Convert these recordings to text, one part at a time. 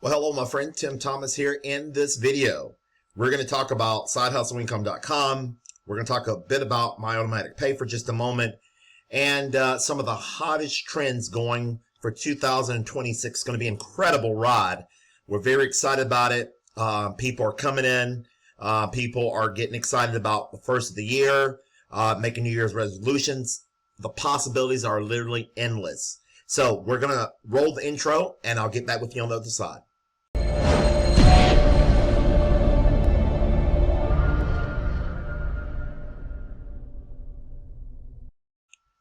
Well, hello, my friend. Tim Thomas here. In this video, we're going to talk about sidehustleincome.com. We're going to talk a bit about my automatic pay for just a moment and some of the hottest trends going for 2026. It's going to be an incredible ride. We're very excited about it. People are coming in. People are getting excited about the first of the year, making New Year's resolutions. The possibilities are literally endless. So we're going to roll the intro, and I'll get back with you on the other side.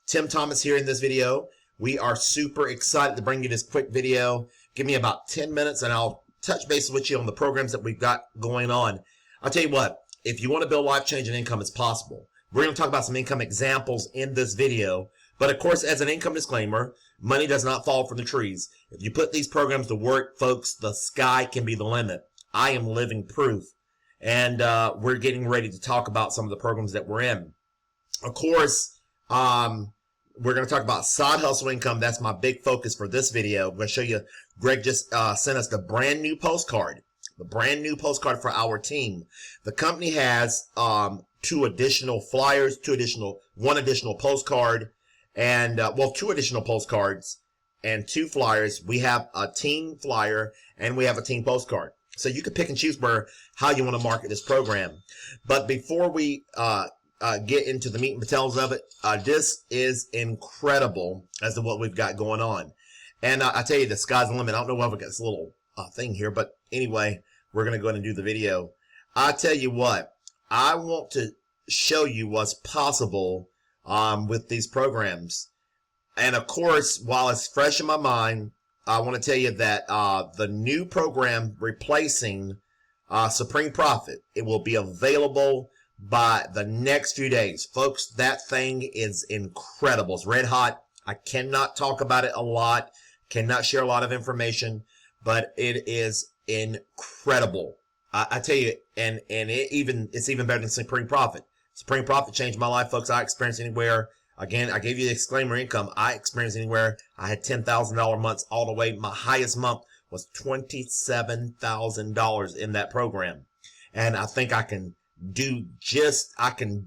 Tim Thomas here in this video. We are super excited to bring you this quick video. Give me about 10 minutes and I'll touch base with you on the programs that we've got going on. I'll tell you what, if you want to build life-changing income, it's possible. We're going to talk about some income examples in this video. But of course, as an income disclaimer, money does not fall from the trees. If you put these programs to work, folks, the sky can be the limit. I am living proof. And we're getting ready to talk about some of the programs that we're in. Of course, we're going to talk about side hustle income. That's my big focus for this video. I'm going to show you, Greg just sent us the brand new postcard. The brand new postcard for our team. The company has two additional flyers, one additional postcard, and two additional postcards and two flyers. We have a team flyer and we have a team postcard. So you can pick and choose how you want to market this program. But before we get into the meat and potatoes of it, this is incredible as to what we've got going on. And I tell you, the sky's the limit. I don't know why we got this little thing here, but anyway, we're going to go ahead and do the video. I tell you what, I want to show you what's possible with these programs. And of course, while it's fresh in my mind, I want to tell you that the new program replacing Supreme Profit, it will be available by the next few days. Folks, that thing is incredible. It's red hot. I cannot talk about it a lot, cannot share a lot of information, but it is incredible. I tell you, and it's even better than Supreme Profit. Supreme Profit changed my life, folks. I experienced anywhere, again, I gave you the disclaimer income. I experienced anywhere. I had $10,000 months all the way. My highest month was $27,000 in that program. And I think I can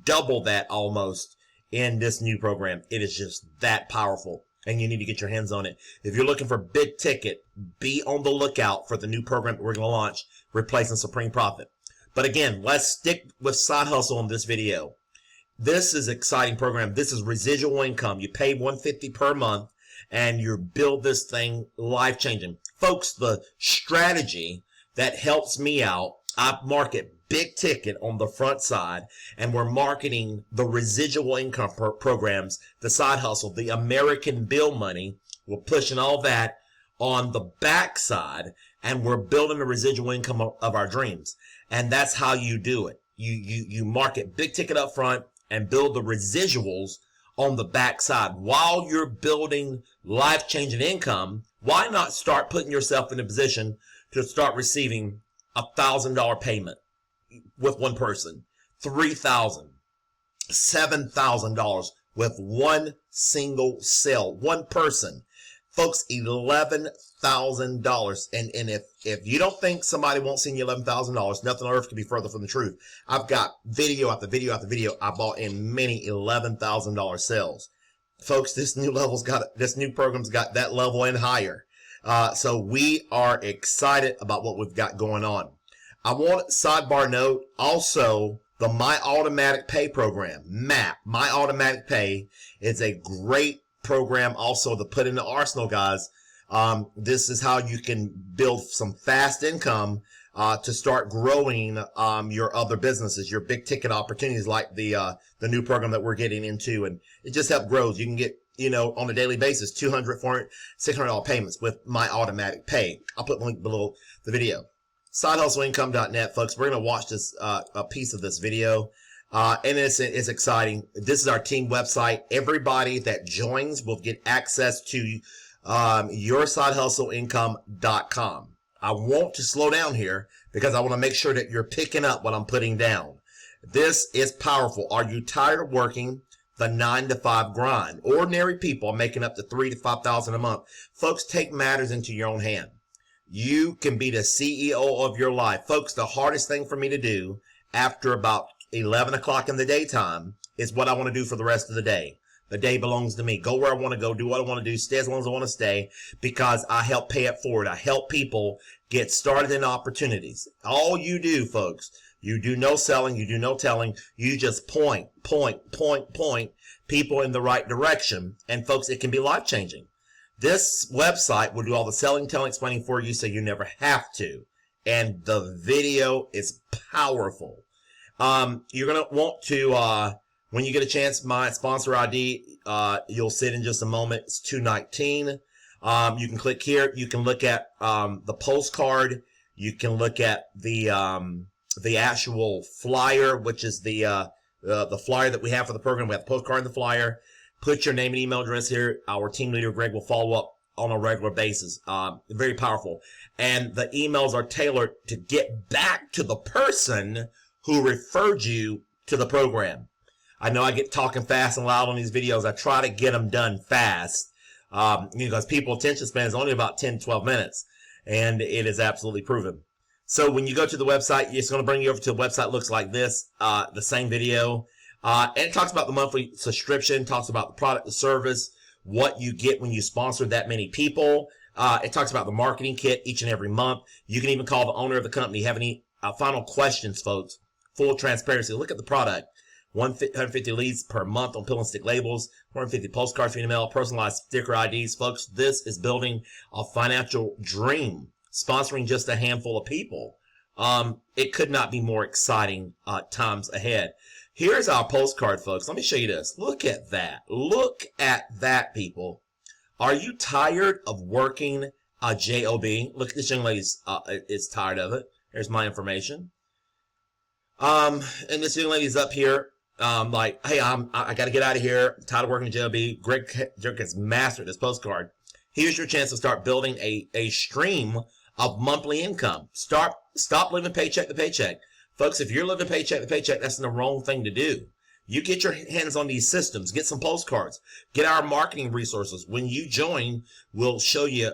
double that almost in this new program. It is just that powerful, and you need to get your hands on it. If you're looking for big ticket, be on the lookout for the new program that we're going to launch, replacing Supreme Profit. But again, let's stick with side hustle in this video. This is an exciting program. This is residual income. You pay $150 per month and you build this thing life-changing. Folks, the strategy that helps me out, I market big ticket on the front side, and we're marketing the residual income programs, the side hustle, the American bill money. We're pushing all that on the back side, and we're building the residual income of our dreams. And that's how you do it. You market big ticket up front and build the residuals on the back side. While you're building life-changing income, why not start putting yourself in a position to start receiving $1,000 payment with one person, $3,000, $7,000 with one single sale, one person. Folks, $11,000. And if you don't think somebody won't send you $11,000, nothing on earth could be further from the truth. I've got video after video after video. I bought in many $11,000 sales. Folks, this new program's got that level and higher. So we are excited about what we've got going on. I want sidebar note also the My Automatic Pay program, MAP. My Automatic Pay is a great program also to put in the arsenal, guys. This is how you can build some fast income to start growing your other businesses, your big ticket opportunities like the new program that we're getting into, and it just helps grow. You can get, on a daily basis, $200, $400, $600 payments with My Automatic Pay. I'll put the link below the video. Sidehustleincome.net, folks. We're going to watch this a piece of this video, and it's exciting. This is our team website. Everybody that joins will get access to yoursidehustleincome.com. I want to slow down here because I want to make sure that you're picking up what I'm putting down. This is powerful. Are you tired of working the 9-to-5 grind? Ordinary people are making up to $3,000 to $5,000 a month. Folks, take matters into your own hand. you can be the CEO of your life. Folks, the hardest thing for me to do after about 11 o'clock in the daytime is what I want to do for the rest of the day. The day belongs to me. Go where I want to go, do what I want to do, stay as long as I want to stay, because I help pay it forward. I help people get started in opportunities. All you do, folks, you do no selling, you do no telling. You just point people in the right direction. And folks, it can be life-changing. This website will do all the selling, telling, explaining for you so you never have to. And the video is powerful. You're going to want to, when you get a chance, my sponsor ID, you'll see it in just a moment. It's $2.19. You can click here. You can look at, the postcard. You can look at the actual flyer, which is the flyer that we have for the program. We have the postcard and the flyer. Put your name and email address here. Our team leader, Greg, will follow up on a regular basis. Very powerful. And the emails are tailored to get back to the person who referred you to the program. I know I get talking fast and loud on these videos. I try to get them done fast, because people's attention span is only about 10 to 12 minutes, and it is absolutely proven. So when you go to the website, it's going to bring you over to the website. Looks like this, the same video. And it talks about the monthly subscription, talks about the product, the service, what you get when you sponsor that many people. It talks about the marketing kit each and every month. You can even call the owner of the company. Have any final questions, folks? Full transparency. Look at the product. 150 leads per month on pill and stick labels, 450 postcards for you to mail, personalized sticker IDs. Folks, this is building a financial dream, sponsoring just a handful of people. It could not be more exciting times ahead. Here's our postcard, folks. Let me show you this. Look at that. Look at that, people. Are you tired of working a job? Look, this young lady is tired of it. There's my information. And this young lady's up here. Like, hey, I got to get out of here. I'm tired of working a job. Greg Jerk has mastered this postcard. Here's your chance to start building a stream of monthly income. Stop living paycheck to paycheck. Folks, if you're living paycheck to paycheck, that's the wrong thing to do. You get your hands on these systems, get some postcards, get our marketing resources. When you join, we'll show you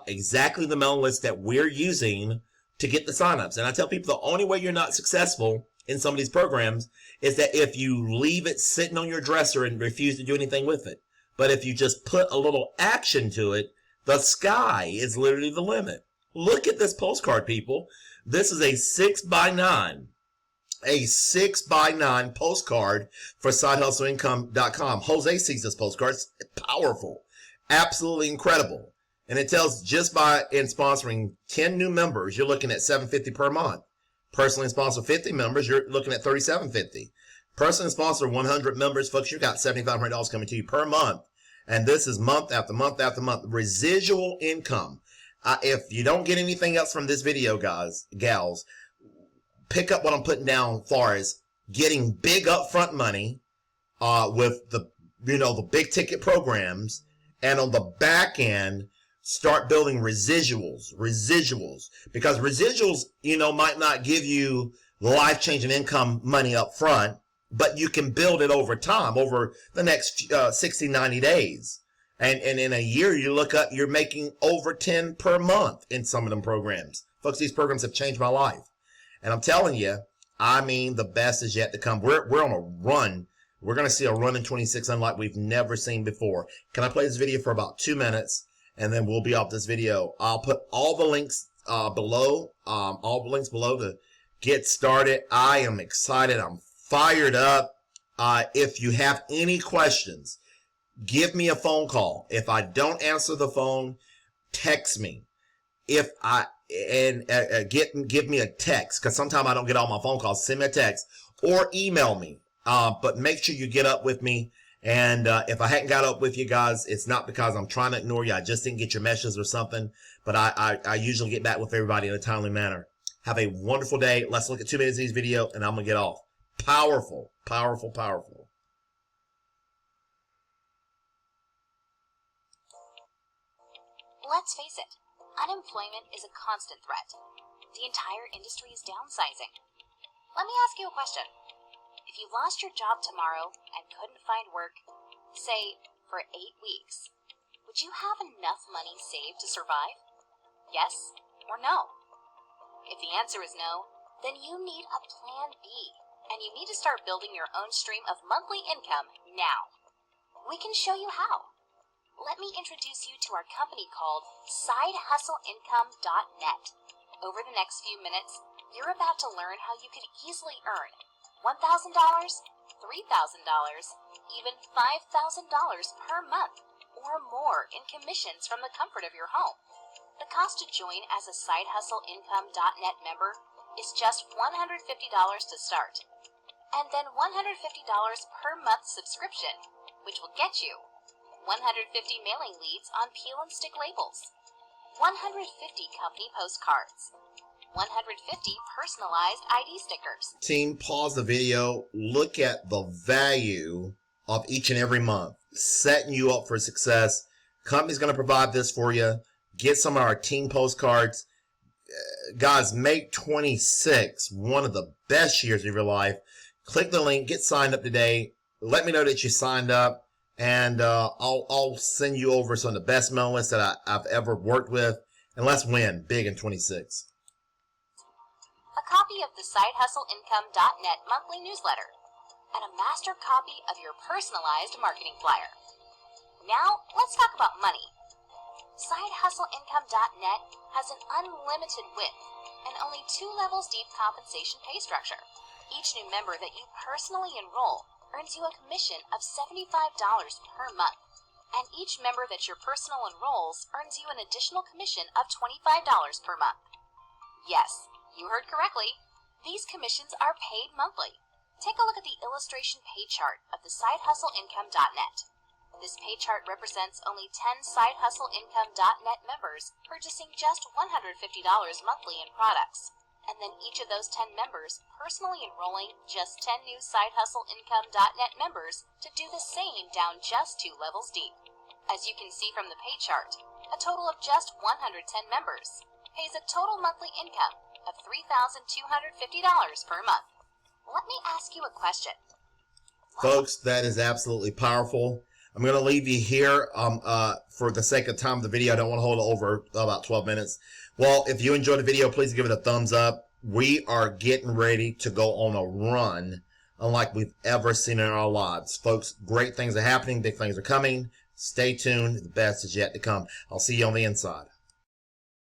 exactly the mailing list that we're using to get the signups. And I tell people the only way you're not successful in some of these programs is that if you leave it sitting on your dresser and refuse to do anything with it. But if you just put a little action to it, the sky is literally the limit. Look at this postcard, people. This is a 6x9. A 6x9 postcard for SideHustleIncome.com. Jose sees this postcard. It's powerful. Absolutely incredible. And it tells just by in sponsoring 10 new members, you're looking at $750 per month. Personally sponsor 50 members, you're looking at $3,750. Personally sponsor 100 members, folks, you got $7,500 coming to you per month. And this is month after month after month. Residual income. If you don't get anything else from this video, guys, gals, pick up what I'm putting down as far as getting big upfront money with the big ticket programs, and on the back end, start building residuals, because residuals, might not give you life-changing income money up front, but you can build it over time, over the next 60, 90 days. And in a year, you look up, you're making over 10 per month in some of them programs. Folks, these programs have changed my life. And I'm telling you, the best is yet to come. We're on a run. We're going to see a run in 26 unlike we've never seen before. Can I play this video for about 2 minutes? And then we'll be off this video. I'll put all the links below, to get started. I am excited. I'm fired up. If you have any questions, give me a phone call. If I don't answer the phone, text me. Give me a text, because sometimes I don't get all my phone calls. Send me a text or email me. But make sure you get up with me. And if I hadn't got up with you guys, it's not because I'm trying to ignore you. I just didn't get your messages or something. But I usually get back with everybody in a timely manner. Have a wonderful day. Let's look at 2 minutes of this video, and I'm going to get off. Powerful, powerful, powerful. Let's face it, unemployment is a constant threat. The entire industry is downsizing. Let me ask you a question. If you lost your job tomorrow and couldn't find work, say, for 8 weeks, would you have enough money saved to survive? Yes or no? If the answer is no, then you need a plan B, and you need to start building your own stream of monthly income now. We can show you how. Let me introduce you to our company called SideHustleIncome.net. Over the next few minutes, you're about to learn how you could easily earn $1,000, $3,000, even $5,000 per month or more in commissions from the comfort of your home. The cost to join as a SideHustleIncome.net member is just $150 to start, and then $150 per month subscription, which will get you 150 mailing leads on peel and stick labels, 150 company postcards, 150 personalized ID stickers. Team, pause the video. Look at the value of each and every month, setting you up for success. Company's going to provide this for you. Get some of our team postcards. Guys, make 26 one of the best years of your life. Click the link. Get signed up today. Let me know that you signed up, and I'll send you over some of the best mailing lists that I've ever worked with. And let's win big in 26. A copy of the SideHustleIncome.net monthly newsletter, and a master copy of your personalized marketing flyer. Now, let's talk about money. SideHustleIncome.net has an unlimited width and only 2 levels deep compensation pay structure. Each new member that you personally enroll earns you a commission of $75 per month, and each member that your personal enrolls earns you an additional commission of $25 per month. Yes, you heard correctly. These commissions are paid monthly. Take a look at the illustration pay chart of the SideHustleIncome.net. This pay chart represents only 10 SideHustleIncome.net members purchasing just $150 monthly in products, and then each of those 10 members personally enrolling just 10 new SideHustleIncome.net members to do the same down just 2 levels deep. As you can see from the pay chart, a total of just 110 members pays a total monthly income of $3,250 per month. Let me ask you a question. Folks, that is absolutely powerful. I'm going to leave you here for the sake of time of the video. I don't want to hold it over about 12 minutes. Well, if you enjoyed the video, please give it a thumbs up. We are getting ready to go on a run unlike we've ever seen in our lives. Folks, great things are happening. Big things are coming. Stay tuned. The best is yet to come. I'll see you on the inside.